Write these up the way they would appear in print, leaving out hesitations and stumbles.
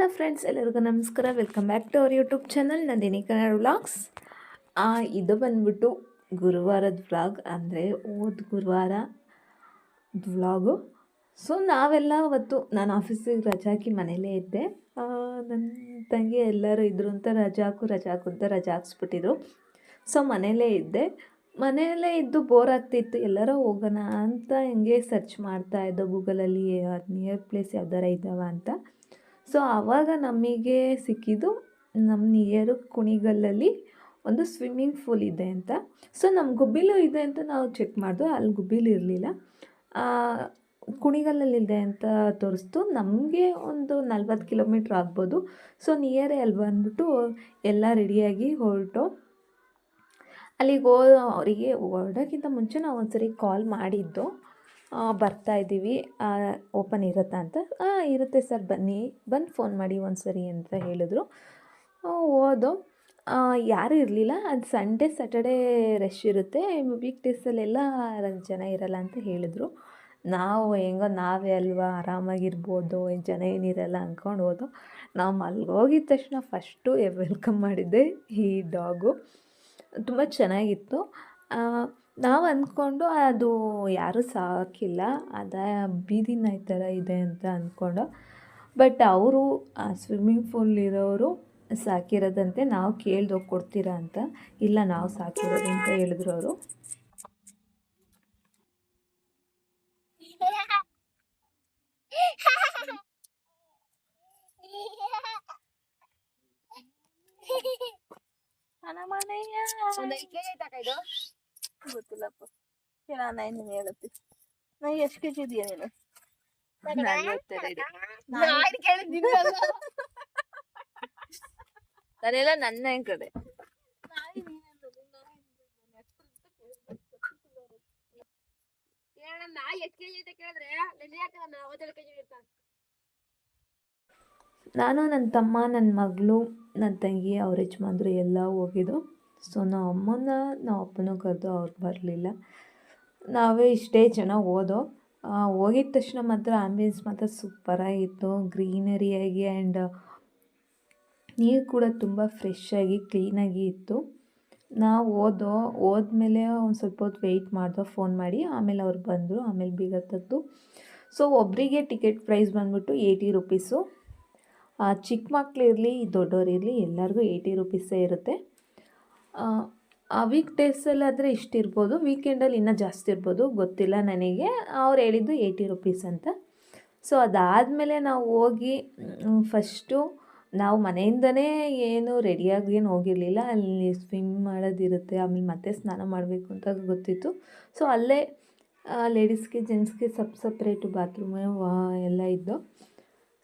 Hello friends, ಎಲ್ಲರಿಗೂ ನಮಸ್ಕಾರ. Welcome back to our YouTube channel Nandini Kannada vlogs. ಇದು ಬಂದ್ಬಿಟ್ಟು ಗುರುವಾರದ ವ್ಲಾಗ್, ಅಂದರೆ ಹೋದ ಗುರುವಾರ ವ್ಲಾಗು. ಸೊ ನಾವೆಲ್ಲ ಅವತ್ತು ನಾನು ಆಫೀಸಿಗೆ ರಜೆ ಹಾಕಿ ಮನೇಲೇ ಇದ್ದೆ. ನನ್ನ ತಂಗಿ ಎಲ್ಲರೂ ಇದ್ರು ಅಂತ ರಜೆ ಹಾಕು ಅಂತ ರಜೆ ಹಾಕ್ಸ್ಬಿಟ್ಟಿದ್ರು. ಸೊ ಮನೇಲೇ ಇದ್ದೆ. ಮನೆಯಲ್ಲೇ ಇದ್ದು ಬೋರ್ ಆಗ್ತಿತ್ತು. ಎಲ್ಲರೂ ಹೋಗೋಣ ಅಂತ ಹಿಂಗೆ ಸರ್ಚ್ ಮಾಡ್ತಾಯಿದ್ದೋ ಗೂಗಲಲ್ಲಿ ನಿಯರ್ ಪ್ಲೇಸ್ ಯಾವ್ದಾರ ಇದ್ದಾವ ಅಂತ. ಸೊ ಆವಾಗ ನಮಗೆ ಸಿಕ್ಕಿದ್ದು ನಮ್ಮ ನಿಯರು ಕುಣಿಗಲ್ಲಲ್ಲಿ ಒಂದು ಸ್ವಿಮ್ಮಿಂಗ್ ಪೂಲ್ ಇದೆ ಅಂತ. ಸೊ ನಮ್ಮ ಗುಬ್ಬಿಲೂ ಇದೆ ಅಂತ ನಾವು ಚೆಕ್ ಮಾಡಿದ್ವು, ಅಲ್ಲಿ ಗುಬ್ಬಿಲು ಇರಲಿಲ್ಲ. ಕುಣಿಗಲ್ಲಲ್ಲಿದೆ ಅಂತ ತೋರಿಸ್ತು. ನಮಗೆ ಒಂದು 40 ಕಿಲೋಮೀಟ್ರ್ ಆಗ್ಬೋದು. ಸೊ ನಿಯರೇ ಅಲ್ಲಿ ಬಂದ್ಬಿಟ್ಟು ಎಲ್ಲ ರೆಡಿಯಾಗಿ ಹೊರಟು. ಅಲ್ಲಿಗೆ ಅವರಿಗೆ ಹೊರಡೋಕ್ಕಿಂತ ಮುಂಚೆ ನಾವು ಒಂದ್ಸರಿ ಕಾಲ್ ಮಾಡಿದ್ದು, ಬರ್ತಾಯಿದ್ದೀವಿ, ಓಪನ್ ಇರುತ್ತಾ ಅಂತ. ಇರುತ್ತೆ ಸರ್, ಬನ್ನಿ, ಬಂದು ಫೋನ್ ಮಾಡಿ ಒಂದ್ಸರಿ ಅಂತ ಹೇಳಿದ್ರು. ಹೋದೋ. ಯಾರೂ ಇರಲಿಲ್ಲ. ಅದು ಸಂಡೇ ಸ್ಯಾಟರ್ಡೇ ರಶ್ ಇರುತ್ತೆ, ವೀಕ್ ಡೇಸಲ್ಲೆಲ್ಲ ಜನ ಇರಲ್ಲ ಅಂತ ಹೇಳಿದ್ರು. ನಾವು ಹೆಂಗೋ ನಾವೇ ಅಲ್ವಾ, ಆರಾಮಾಗಿರ್ಬೋದು, ಜನ ಏನಿರಲ್ಲ ಅಂದ್ಕೊಂಡು ಹೋದೋ. ನಾವು ಮಲ್ಗೋಗಿದ ತಕ್ಷಣ ಫಸ್ಟು ವೆಲ್ಕಮ್ ಮಾಡಿದ್ದೆ ಈ ಡಾಗು. ತುಂಬ ಚೆನ್ನಾಗಿತ್ತು. ನಾವು ಅಂದ್ಕೊಂಡು ಅದು ಯಾರೂ ಸಾಕಿಲ್ಲ, ಬೀದಿ ನಾಯಿ ಥರ ಇದೆ ಅಂತ ಅಂದ್ಕೊಂಡು. ಬಟ್ ಅವರು ಸ್ವಿಮ್ಮಿಂಗ್ ಪೂಲ್ ಇರೋರು ಸಾಕಿರೋದಂತೆ. ನಾವು ಕೇಳ್ದೋಗಿ ಕೊಡ್ತೀರಾ ಅಂತ. ಇಲ್ಲ, ನಾವು ಸಾಕಿರೋದು ಅಂತ ಹೇಳಿದ್ರು ಅವರು. ಗೊತ್ತಿಲ್ಲಪ್ಪ, ಕೇಳೋಣ ನೀನು ಹೇಳುತ್ತೆ. ನಾ ಎಷ್ಟು ಕೆ ಜಿ ಇದೆಯಾ ನೀನು? ನಾನೆಲ್ಲ ನನ್ನ ಕಡೆ ನಾನು, ನನ್ನ ತಮ್ಮ, ನನ್ನ ಮಗಳು, ನನ್ನ ತಂಗಿ, ಅವ್ರ ಯಜಮಾನ್ರು ಎಲ್ಲ ಹೋಗಿದ್ದು. ಸೊ ನಾವು ಅಮ್ಮನ ನಾವು ಅಪ್ಪನೂ ಕರೆದು ಅವ್ರು ಬರಲಿಲ್ಲ. ನಾವೇ ಇಷ್ಟೇ ಜನ ಹೋದೋ. ಹೋಗಿದ ತಕ್ಷಣ ಮಾತ್ರ ಆಂಬಿಯನ್ಸ್ ಮಾತ್ರ ಸೂಪರಾಗಿತ್ತು, ಗ್ರೀನರಿಯಾಗಿ. ಆ್ಯಂಡ್ ನೀರು ಕೂಡ ತುಂಬ ಫ್ರೆಶ್ಶಾಗಿ ಕ್ಲೀನಾಗಿ ಇತ್ತು. ನಾವು ಹೋದ್ಮೇಲೆ ಒಂದು ಸ್ವಲ್ಪ ಹೊತ್ತು ವೆಯ್ಟ್ ಮಾಡಿದೋ ಫೋನ್ ಮಾಡಿ. ಆಮೇಲೆ ಅವ್ರು ಬಂದರು, ಆಮೇಲೆ ಬೀಗ ತೆಗೆದು. ಸೊ ಒಬ್ಬರಿಗೆ ಟಿಕೆಟ್ ಪ್ರೈಸ್ ಬಂದ್ಬಿಟ್ಟು 80 ರುಪೀಸು. ಚಿಕ್ಕ ಮಕ್ಕಳಿರಲಿ ದೊಡ್ಡವರಿರಲಿ ಎಲ್ಲರಿಗೂ 80 ರುಪೀಸೇ ಇರುತ್ತೆ. ವೀಕ್ ಡೇಸಲ್ಲಾದರೆ ಇಷ್ಟಿರ್ಬೋದು, ವೀಕೆಂಡಲ್ಲಿ ಇನ್ನೂ ಜಾಸ್ತಿ ಇರ್ಬೋದು, ಗೊತ್ತಿಲ್ಲ ನನಗೆ. ಅವ್ರು ಹೇಳಿದ್ದು 80 ರುಪೀಸ್ ಅಂತ. ಸೊ ಅದಾದಮೇಲೆ ನಾವು ಹೋಗಿ ಫಸ್ಟು ನಾವು ಮನೆಯಿಂದನೇ ಏನು ರೆಡಿಯಾಗಿ ಏನು ಹೋಗಿರಲಿಲ್ಲ. ಅಲ್ಲಿ ಸ್ವಿಮ್ ಮಾಡೋದಿರುತ್ತೆ, ಆಮೇಲೆ ಮತ್ತೆ ಸ್ನಾನ ಮಾಡಬೇಕು ಅಂತ ಗೊತ್ತಿತ್ತು. ಸೊ ಅಲ್ಲೇ ಲೇಡೀಸ್ಗೆ ಜೆಂಟ್ಸ್ಗೆ ಸಪ್ರೇಟು ಬಾತ್ರೂಮು ಎಲ್ಲ ಇದ್ದು.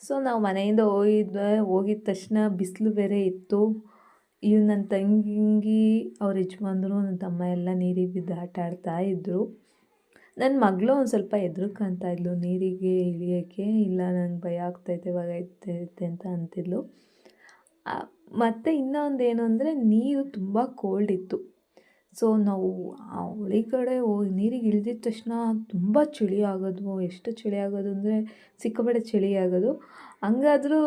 ಸೊ ನಾವು ಮನೆಯಿಂದ ಹೋಗಿದ ತಕ್ಷಣ ಬಿಸಿಲು ಬೇರೆ ಇತ್ತು. ನನ್ನ ತಂಗಿ, ಅವ್ರ ಯಜಮಾನ್ರು, ನನ್ನ ತಮ್ಮ ಎಲ್ಲ ನೀರಿಗೆ ಬಿದ್ದು ಆಟ ಆಡ್ತಾಯಿದ್ರು. ನನ್ನ ಮಗಳು ಒಂದು ಸ್ವಲ್ಪ ಹೆದ್ರುಕೊಂತ ಇದ್ಲು ನೀರಿಗೆ ಇಳಿಯೋಕ್ಕೆ. ಇಲ್ಲ, ನಂಗೆ ಭಯ ಆಗ್ತೈತೆ, ಇವಾಗ ಐತೆ ಅಂತ ಅಂತಿದ್ಲು. ಮತ್ತು ಇನ್ನೊಂದೇನು ಅಂದರೆ ನೀರು ತುಂಬ ಕೋಲ್ಡ್ ಇತ್ತು. ಸೊ ನಾವು ಒಳಗಡೆ ಹೋಗಿ ನೀರಿಗೆ ಇಳಿದಿದ ತಕ್ಷಣ ತುಂಬ ಚಳಿ ಆಗೋದು. ಎಷ್ಟು ಚಳಿ ಆಗೋದು ಅಂದರೆ ಸಿಕ್ಕಾಪಟ್ಟೆ ಚಳಿ ಆಗೋದು. ಹಂಗಾದರೂ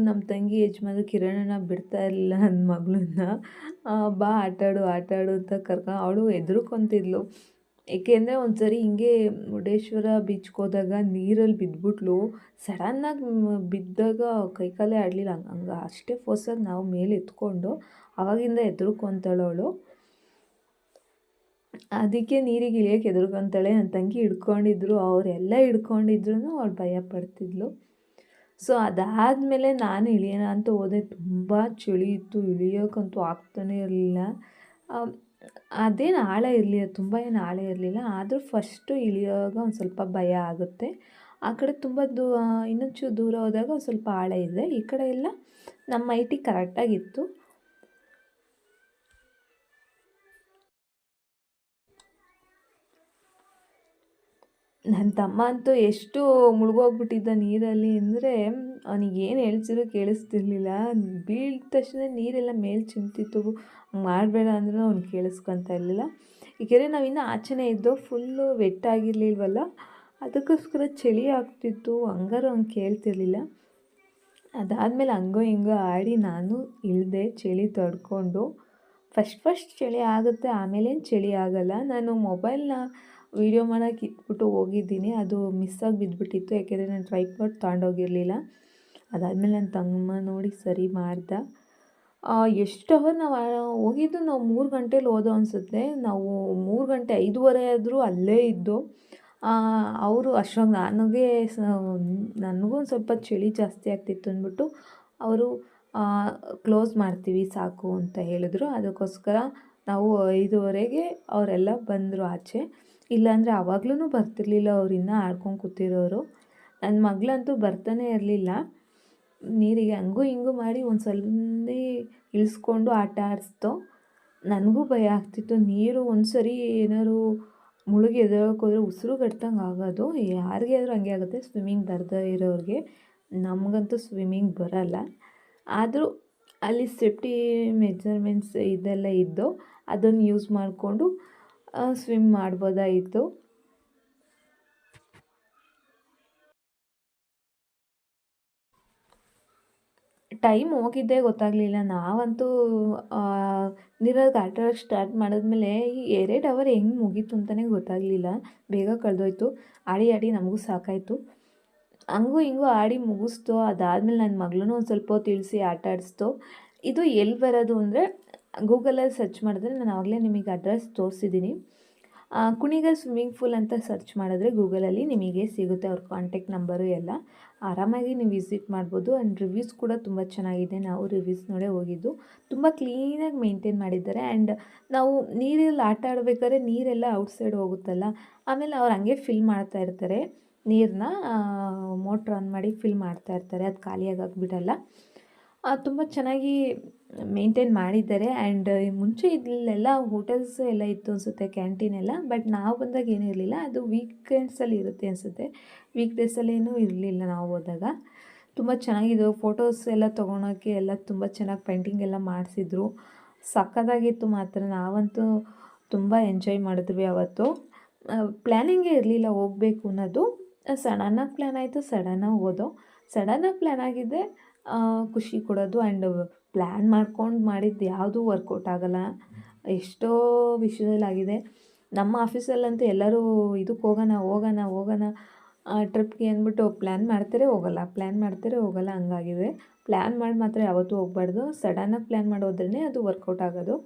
ನಮ್ಮ ತಂಗಿ ಯಜಮಾನ್ರು ಕಿರಣನ ಬಿಡ್ತಾ ಇರಲಿಲ್ಲ ನನ್ನ ಮಗಳನ್ನ. ಬಾ ಆಟಾಡು ಅಂತ ಅವಳು ಹೆದ್ರುಕೊಂತಿದ್ಲು. ಏಕೆಂದರೆ ಒಂದು ಸರಿ ಹಿಂಗೆ ಮುರುಡೇಶ್ವರ ಬೀಚ್ಗೆ ಹೋದಾಗ ನೀರಲ್ಲಿ ಬಿದ್ದುಬಿಟ್ಲು. ಸಡನ್ನಾಗಿ ಬಿದ್ದಾಗ ಕೈಕಾಲೇ ಆಡಲಿಲ್ಲ. ಹಂಗೆ ಅಷ್ಟೇ ಫೋರ್ಸಾಗಿ ನಾವು ಮೇಲೆ ಎತ್ಕೊಂಡು, ಆವಾಗಿಂದ ಹೆದ್ರುಕೊಂತಾಳು ಅವಳು. ಅದಕ್ಕೆ ನೀರಿಗೆ ಇಳಿಯೋಕ್ಕೆ ಹೆದ್ರುಕೊಂತಾಳೆ. ನನ್ನ ತಂಗಿ ಹಿಡ್ಕೊಂಡಿದ್ರು, ಅವರೆಲ್ಲ ಹಿಡ್ಕೊಂಡಿದ್ರು ಅವಳು ಭಯ ಪಡ್ತಿದ್ಲು. ಸೊ ಅದಾದಮೇಲೆ ನಾನು ಇಳಿಯೋಣ ಅಂತ ಹೋದೆ. ತುಂಬ ಚಳಿ ಇತ್ತು, ಇಳಿಯೋಕ್ಕಂತೂ ಆಗ್ತಾನೇ ಇರಲಿಲ್ಲ. ಅದೇನು ಆಳ ಇರಲಿಲ್ಲ, ತುಂಬ ಏನು ಆಳ ಇರಲಿಲ್ಲ. ಆದರೂ ಫಸ್ಟು ಇಳಿಯುವಾಗ ಒಂದು ಸ್ವಲ್ಪ ಭಯ ಆಗುತ್ತೆ. ಆ ಕಡೆ ತುಂಬ ಇನ್ನೊಂಚೂರು ದೂರ ಹೋದಾಗ ಒಂದು ಸ್ವಲ್ಪ ಆಳ ಇದೆ. ಈ ಕಡೆ ಎಲ್ಲ ನಮ್ಮ ಹೈಟಿಗೆ ಕರೆಕ್ಟಾಗಿತ್ತು. ನನ್ನ ತಮ್ಮ ಅಂತೂ ಎಷ್ಟು ಮುಳುಗೋಗ್ಬಿಟ್ಟಿದ್ದ ನೀರಲ್ಲಿ ಅಂದರೆ, ಅವನಿಗೇನು ಹೇಳ್ಸಿದ್ರು ಕೇಳಿಸ್ತಿರ್ಲಿಲ್ಲ. ಬೀಳಿದ ತಕ್ಷಣ ನೀರೆಲ್ಲ ಮೇಲೆ ಚಿಮ್ತಿತ್ತು. ಮಾಡಬೇಡ ಅಂದರೂ ಅವ್ನು ಕೇಳಿಸ್ಕೊತಾ ಇರಲಿಲ್ಲ. ಏಕೆಂದರೆ ನಾವಿನ್ನೂ ಆಚೆನೇ ಇದ್ದೋ, ಫುಲ್ಲು ವೆಟ್ಟಾಗಿರಲಿಲ್ವಲ್ಲ, ಅದಕ್ಕೋಸ್ಕರ ಚಳಿ ಆಗ್ತಿತ್ತು. ಹಂಗಾರು ಅವ್ನು ಕೇಳ್ತಿರ್ಲಿಲ್ಲ. ಅದಾದಮೇಲೆ ಹಂಗೋ ಹಿಂಗೋ ಆಡಿ ನಾನು ಇಳಿದೆ ಚಳಿ ತಡ್ಕೊಂಡು. ಫಸ್ಟ್ ಚಳಿ ಆಗುತ್ತೆ, ಆಮೇಲೇನು ಚಳಿ ಆಗೋಲ್ಲ. ನಾನು ಮೊಬೈಲ್ನ ವೀಡಿಯೋ ಮಾಡೋಕ್ಕೆ ಇಟ್ಬಿಟ್ಟು ಹೋಗಿದ್ದೀನಿ, ಅದು ಮಿಸ್ಸಾಗಿ ಬಿದ್ದುಬಿಟ್ಟಿತ್ತು. ಯಾಕೆಂದರೆ ನಾನು ಟ್ರೈಪಾಡ್ ತಗೊಂಡೋಗಿರಲಿಲ್ಲ. ಅದಾದಮೇಲೆ ನನ್ನ ತಮ್ಮ ನೋಡಿ ಸರಿ ಮಾಡ್ದ. ಎಷ್ಟು ಅವರ್ ನಾವು ಹೋಗಿದ್ದು ನಾವು 3 ಗಂಟೇಲಿ ಹೋದೋ ಅನಿಸುತ್ತೆ. ನಾವು 3 ಗಂಟೆ 5:30 ಆದರೂ ಅಲ್ಲೇ ಇದ್ದು. ಅವರು ಅಷ್ಟರೊಳಗೆ ನನಗೂ ಒಂದು ಸ್ವಲ್ಪ ಚಳಿ ಜಾಸ್ತಿ ಆಗ್ತಿತ್ತು ಅಂದ್ಬಿಟ್ಟು ಅವರು ಕ್ಲೋಸ್ ಮಾಡ್ತೀವಿ ಸಾಕು ಅಂತ ಹೇಳಿದ್ರು. ಅದಕ್ಕೋಸ್ಕರ ನಾವು 5:30ಗೆ ಅವರೆಲ್ಲ ಬಂದರು ಆಚೆ. ಇಲ್ಲಾಂದರೆ ಆವಾಗ್ಲೂ ಬರ್ತಿರ್ಲಿಲ್ಲ, ಅವ್ರು ಇನ್ನೂ ಆಡ್ಕೊಂಡು ಕೂತಿರೋರು. ನನ್ನ ಮಗಳಂತೂ ಬರ್ತಾನೆ ಇರಲಿಲ್ಲ. ನೀರಿಗೆ ಹಂಗೂ ಹಿಂಗೂ ಮಾಡಿ ಒಂದು ಸ್ವಲ್ಪ ಇಳಿಸ್ಕೊಂಡು ಆಟ ಆಡಿಸ್ತು. ನನಗೂ ಭಯ ಆಗ್ತಿತ್ತು. ನೀರು ಒಂದು ಸರಿ ಏನಾದ್ರು ಮುಳುಗಿ ಎದ್ದೇಳಕ್ಕೆ ಹೋದರೆ ಉಸಿರು ಕಟ್ದಂಗೆ ಆಗೋದು. ಯಾರಿಗೆ ಆದರೂ ಹಂಗೆ ಆಗುತ್ತೆ, ಸ್ವಿಮ್ಮಿಂಗ್ ಬರದೇ ಇರೋರಿಗೆ. ನಮಗಂತೂ ಸ್ವಿಮ್ಮಿಂಗ್ ಬರೋಲ್ಲ. ಆದರೂ ಅಲ್ಲಿ ಸೇಫ್ಟಿ ಮೆಜರ್ಮೆಂಟ್ಸ್ ಇದೆಲ್ಲ ಇದ್ದು ಅದನ್ನು ಯೂಸ್ ಮಾಡಿಕೊಂಡು ಸ್ವಿಮ್ ಮಾಡ್ಬೋದಾಯಿತು. ಟೈಮ್ ಹೋಗಿದ್ದೇ ಗೊತ್ತಾಗಲಿಲ್ಲ. ನಾವಂತೂ ನೀರಲ್ಲಿ ಆಟ ಆಡೋಕ್ಕೆ ಸ್ಟಾರ್ಟ್ ಮಾಡಿದ್ಮೇಲೆ ಈ 2 ಅವರ್ ಹೆಂಗೆ ಮುಗೀತು ಅಂತಲೇ ಗೊತ್ತಾಗಲಿಲ್ಲ. ಬೇಗ ಕಳೆದೋಯ್ತು. ಆಡಿ ನಮಗೂ ಸಾಕಾಯಿತು. ಹಂಗೂ ಹಿಂಗೂ ಆಡಿ ಮುಗಿಸ್ತು. ಅದಾದಮೇಲೆ ನನ್ನ ಮಗಳನ್ನೂ ಒಂದು ಸ್ವಲ್ಪ ಹೊತ್ತು ಇಳಿಸಿ ಆಟ ಆಡಿಸ್ತು. ಇದು ಎಲ್ಲಿ ಬರೋದು ಅಂದರೆ ಗೂಗಲಲ್ಲಿ ಸರ್ಚ್ ಮಾಡಿದ್ರೆ, ನಾನು ಆವಾಗಲೇ ನಿಮಗೆ ಅಡ್ರೆಸ್ ತೋರಿಸಿದ್ದೀನಿ. ಕುಣಿಗಲ್ ಸ್ವಿಮ್ಮಿಂಗ್ ಪೂಲ್ ಅಂತ ಸರ್ಚ್ ಮಾಡಿದ್ರೆ ಗೂಗಲಲ್ಲಿ ನಿಮಗೆ ಸಿಗುತ್ತೆ ಅವ್ರ ಕಾಂಟ್ಯಾಕ್ಟ್ ನಂಬರು ಎಲ್ಲ. ಆರಾಮಾಗಿ ನೀವು ವಿಸಿಟ್ ಮಾಡ್ಬೋದು. ಆ್ಯಂಡ್ ರಿವ್ಯೂಸ್ ಕೂಡ ತುಂಬ ಚೆನ್ನಾಗಿದೆ. ನಾವು ರಿವ್ಯೂಸ್ ನೋಡೇ ಹೋಗಿದ್ದು. ತುಂಬ ಕ್ಲೀನಾಗಿ ಮೇಂಟೈನ್ ಮಾಡಿದ್ದಾರೆ. ಆ್ಯಂಡ್ ನಾವು ನೀರಲ್ಲಿ ಆಟ ಆಡಬೇಕಾದ್ರೆ ನೀರೆಲ್ಲ ಔಟ್ಸೈಡ್ ಹೋಗುತ್ತಲ್ಲ, ಆಮೇಲೆ ಅವ್ರು ಹಂಗೆ ಫಿಲ್ ಮಾಡ್ತಾ ಇರ್ತಾರೆ ನೀರನ್ನ. ಮೋಟ್ರ್ ಆನ್ ಮಾಡಿ ಫಿಲ್ ಮಾಡ್ತಾ ಇರ್ತಾರೆ, ಅದು ಖಾಲಿಯಾಗಿ ಬಿಡಲ್ಲ. ತುಂಬ ಚೆನ್ನಾಗಿ ಮೇಂಟೈನ್ ಮಾಡಿದ್ದಾರೆ. ಆ್ಯಂಡ್ ಮುಂಚೆ ಇಲ್ಲೆಲ್ಲ ಹೋಟೆಲ್ಸ್ ಎಲ್ಲ ಇತ್ತು ಅನಿಸುತ್ತೆ, ಕ್ಯಾಂಟೀನ್ ಎಲ್ಲ. ಬಟ್ ನಾವು ಬಂದಾಗ ಏನೂ ಇರಲಿಲ್ಲ. ಅದು ವೀಕೆಂಡ್ಸಲ್ಲಿ ಇರುತ್ತೆ ಅನಿಸುತ್ತೆ, ವೀಕ್ ಡೇಸಲ್ಲೇನೂ ಇರಲಿಲ್ಲ ನಾವು ಹೋದಾಗ. ತುಂಬ ಚೆನ್ನಾಗಿದ್ದು. ಫೋಟೋಸ್ ಎಲ್ಲ ತೊಗೊಳೋಕ್ಕೆ ಎಲ್ಲ ತುಂಬ ಚೆನ್ನಾಗಿ ಪೇಂಟಿಂಗ್ ಎಲ್ಲ ಮಾಡಿಸಿದ್ರು. ಸಕ್ಕತ್ತಾಗಿತ್ತು ಮಾತ್ರ. ನಾವಂತೂ ತುಂಬ ಎಂಜಾಯ್ ಮಾಡಿದ್ವಿ ಅವತ್ತು. ಪ್ಲ್ಯಾನಿಂಗೇ ಇರಲಿಲ್ಲ ಹೋಗಬೇಕು ಅನ್ನೋದು. ಸಡನ್ನಾಗಿ ಪ್ಲ್ಯಾನ್ ಆಯಿತು, ಸಡನ್ನಾಗಿ ಹೋದೋ. ಸಡನ್ನಾಗಿ ಪ್ಲ್ಯಾನ್ ಆಗಿದ್ದೆ ಖುಷಿ ಕೊಡೋದು. ಆ್ಯಂಡ್ ಪ್ಲ್ಯಾನ್ ಮಾಡ್ಕೊಂಡು ಮಾಡಿದ್ದು ಯಾವುದೂ ವರ್ಕೌಟ್ ಆಗೋಲ್ಲ. ಎಷ್ಟೋ ವಿಷಯದಲ್ಲಾಗಿದೆ. ನಮ್ಮ ಆಫೀಸಲ್ಲಂತೂ ಎಲ್ಲರೂ ಇದಕ್ಕೆ ಹೋಗೋಣ ಟ್ರಿಪ್ಗೆ ಅಂದ್ಬಿಟ್ಟು ಪ್ಲ್ಯಾನ್ ಮಾಡ್ತಾರೆ, ಹೋಗೋಲ್ಲ ಹಂಗಾಗಿದೆ. ಪ್ಲ್ಯಾನ್ ಮಾಡಿ ಮಾತ್ರ ಯಾವತ್ತೂ ಹೋಗಬಾರ್ದು. ಸಡನ್ನಾಗಿ ಪ್ಲ್ಯಾನ್ ಮಾಡಿ ಹೋದ್ರೇ ಅದು ವರ್ಕೌಟ್ ಆಗೋದು.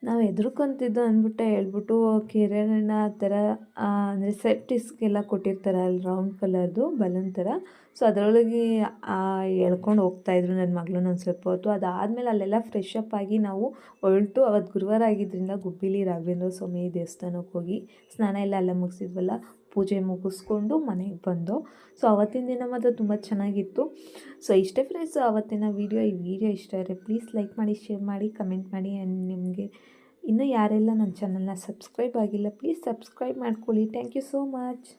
ನಾವು ಹೆದ್ರುಕೊಂತಿದ್ದು ಅಂದ್ಬಿಟ್ಟು ಹೇಳ್ಬಿಟ್ಟು ಕೆರೆನ ಆ ಥರ ಅಂದರೆ ಸೆಪ್ಟಿಸ್ಗೆಲ್ಲ ಕೊಟ್ಟಿರ್ತಾರೆ ಅಲ್ಲಿ ರೌಂಡ್ ಕಲರ್ದು ಬಲೂನ್ ಥರ. ಸೊ ಅದರೊಳಗೆ ಎಳ್ಕೊಂಡು ಹೋಗ್ತಾಯಿದ್ರು ನನ್ನ ಮಗಳನ್ನ ಒಂದು ಸ್ವಲ್ಪ ಹೊತ್ತು. ಅದಾದಮೇಲೆ ಅಲ್ಲೆಲ್ಲ ಫ್ರೆಶ್ ಅಪ್ ಆಗಿ ನಾವು ಹೊರಟು. ಅವತ್ತು ಗುರುವಾರ ಆಗಿದ್ದರಿಂದ ಗುಬ್ಬಿಲಿ ರಾಘವೇಂದ್ರ ಸ್ವಾಮಿ ದೇವಸ್ಥಾನಕ್ಕೆ ಹೋಗಿ ಸ್ನಾನ ಎಲ್ಲ ಅಲ್ಲೇ ಮುಗಿಸಿದ್ವಲ್ಲ, ಪೂಜೆ ಮುಗಿಸ್ಕೊಂಡು ಮನೆಗೆ ಬಂದು. ಸೊ ಆವತ್ತಿನ ದಿನ ಮಾತ್ರ ತುಂಬ ಚೆನ್ನಾಗಿತ್ತು. ಸೊ ಇಷ್ಟೇ ಫ್ರೆಂಡ್ಸ್ ಆವತ್ತಿನ ವೀಡಿಯೋ. ಈ ವಿಡಿಯೋ ಇಷ್ಟ ಆದರೆ ಪ್ಲೀಸ್ ಲೈಕ್ ಮಾಡಿ, ಶೇರ್ ಮಾಡಿ, ಕಮೆಂಟ್ ಮಾಡಿ. ಆ್ಯಂಡ್ ನಿಮಗೆ ಇನ್ನೂ ಯಾರೆಲ್ಲ ನನ್ನ ಚಾನಲ್ನ ಸಬ್ಸ್ಕ್ರೈಬ್ ಆಗಿಲ್ಲ ಪ್ಲೀಸ್ ಸಬ್ಸ್ಕ್ರೈಬ್ ಮಾಡ್ಕೊಳ್ಳಿ. Thank you so much.